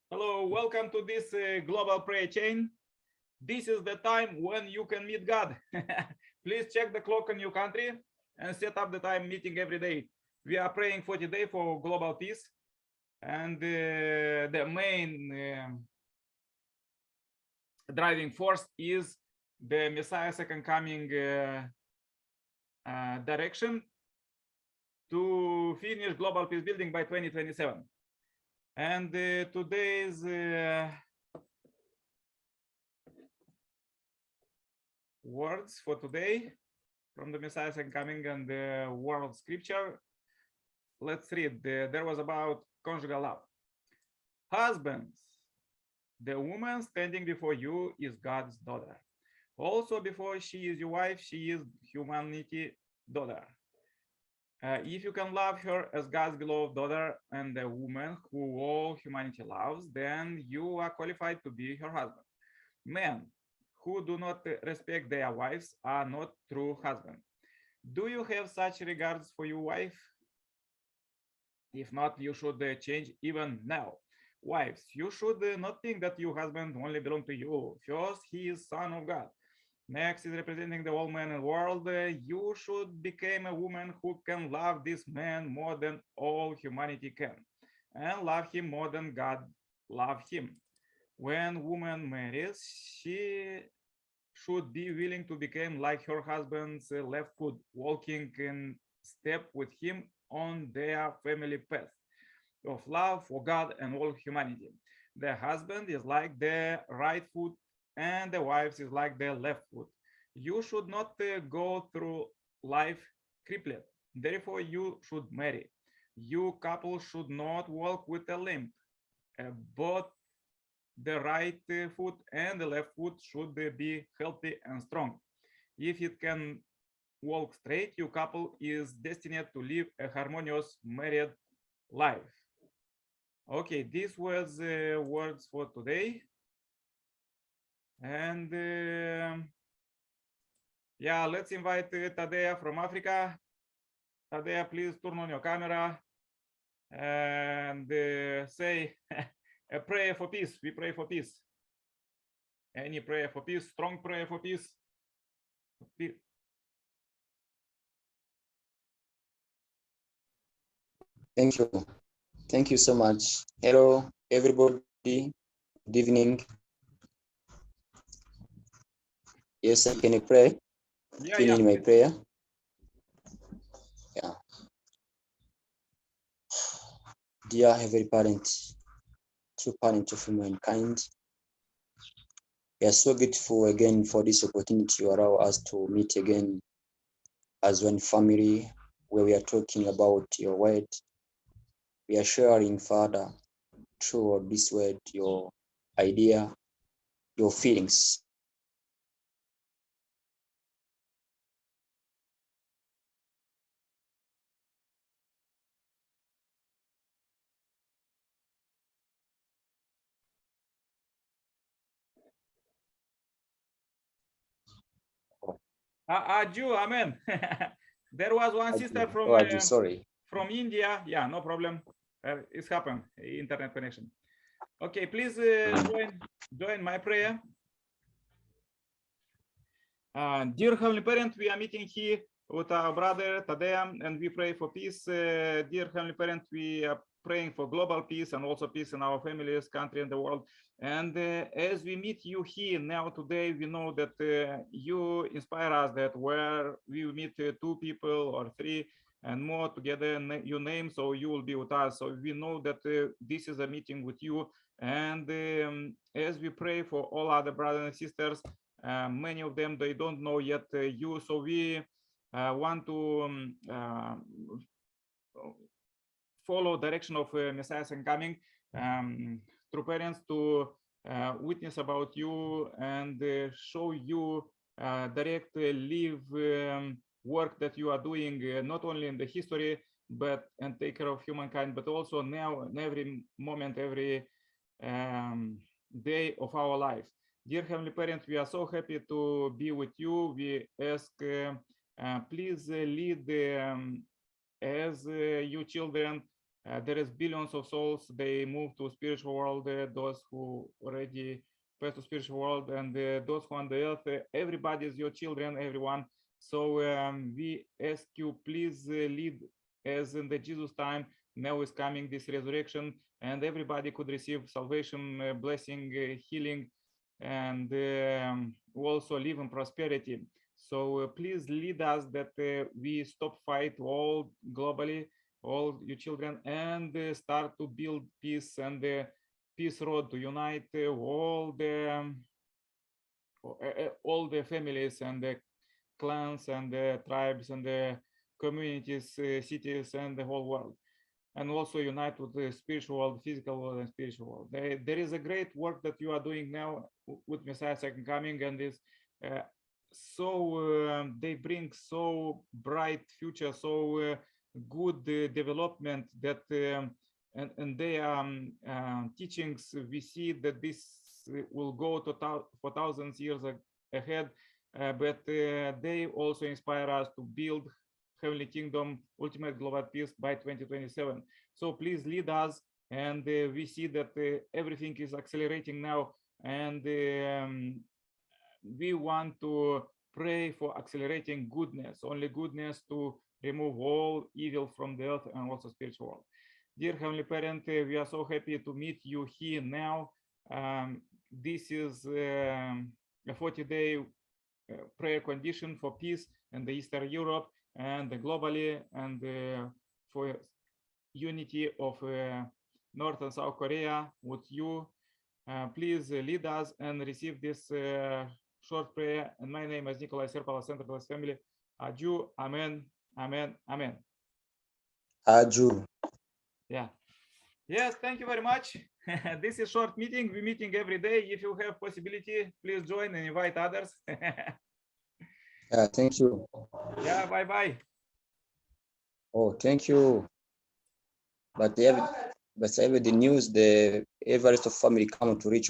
Hello, welcome to this global prayer chain. This is the time when you can meet God. Please check the clock in your country and set up the time meeting every day. We are praying 40 days for global peace. And the main driving force is the Messiah second coming direction to finish global peace building by 2027. And today's words for today from the Messiah second coming and the world scripture. Let's read. There was about conjugal love. Husbands, the woman standing before you is God's daughter. Also, before she is your wife, she is humanity daughter. If you can love her as God's beloved daughter and the woman who all humanity loves, then you are qualified to be her husband. Men who do not respect their wives are not true husbands. Do you have such regards for your wife? If not, you should change even now. Wives, you should not think that your husband only belongs to you. First, he is son of God. Next is representing the whole man and world. You should become a woman who can love this man more than all humanity can, and love him more than God loved him. When woman marries, she should be willing to become like her husband's left foot, walking in step with him on their family path of love for God and all humanity. The husband is like the right foot and the wife is like the left foot. You should not go through life crippled. Therefore, you should marry. You couple should not walk with a limp. Both the right foot and the left foot should be healthy and strong. If it can walk straight, your couple is destined to live a harmonious married life. Okay, this was words for today. And yeah, let's invite Tadea from Africa. Tadea, please turn on your camera and say a prayer for peace. We pray for peace. Any prayer for peace, strong prayer for peace. Thank you. Thank you so much. Hello, everybody. Good evening. Yes, can you pray? Finish my prayer. Yeah. Dear Heavenly Parent, true parent of humankind, we are so grateful again for this opportunity to allow us to meet again as one family, where we are talking about your word. We are sharing, Father, through this word, your idea, your feelings. Aju, amen. There was one sister from from India. Yeah, no problem. It's happened. Internet connection. Okay, please join my prayer. Dear Heavenly Parent, we are meeting here with our brother Tadea, and we pray for peace. Dear Heavenly Parent, we are praying for global peace and also peace in our families, country, and the world. And as we meet you here now today, we know that you inspire us that where we meet two people or three and more together, your name, so you will be with us. So we know that this is a meeting with you. And as we pray for all other brothers and sisters, many of them, they don't know yet you. So we want to follow direction of Messiah and coming through parents to witness about you and show you direct live work that you are doing, not only in the history, but and take care of humankind, but also now in every moment, every day of our life. Dear Heavenly Parent, we are so happy to be with you. We ask, please lead as you children There is billions of souls. They move to spiritual world. Those who already passed to spiritual world, and those who on the earth. Everybody is your children, everyone. So we ask you, please lead as in the Jesus time. Now is coming this resurrection, and everybody could receive salvation, blessing, healing, and also live in prosperity. So please lead us that we stop fight all globally, all you children, and start to build peace and the peace road to unite all the families and the clans and the tribes and the communities, cities, and the whole world, and also unite with the spiritual world, physical world, and spiritual world. There is a great work that you are doing now with Messiah Second Coming, and this they bring so bright future, so good development that and their teachings, we see that this will go to for thousands years ahead, but they also inspire us to build Heavenly Kingdom, ultimate global peace by 2027. So please lead us, and we see that everything is accelerating now, and we want to pray for accelerating goodness, only goodness to remove all evil from the earth and also spiritual world. Dear Heavenly Parent, we are so happy to meet you here now. This is a 40-day prayer condition for peace in the Eastern Europe and globally, and for unity of North and South Korea with you. Please lead us and receive this short prayer. And my name is Nikolai Serpala, Center Blessed Family. Adieu. Amen. Amen. Amen. Adieu. Yeah. Yes, thank you very much. This is short meeting. We're meeting every day. If you have possibility, please join and invite others. Yeah, thank you. Yeah, bye-bye. Oh, thank you. But every the news, the Everest of family come to reach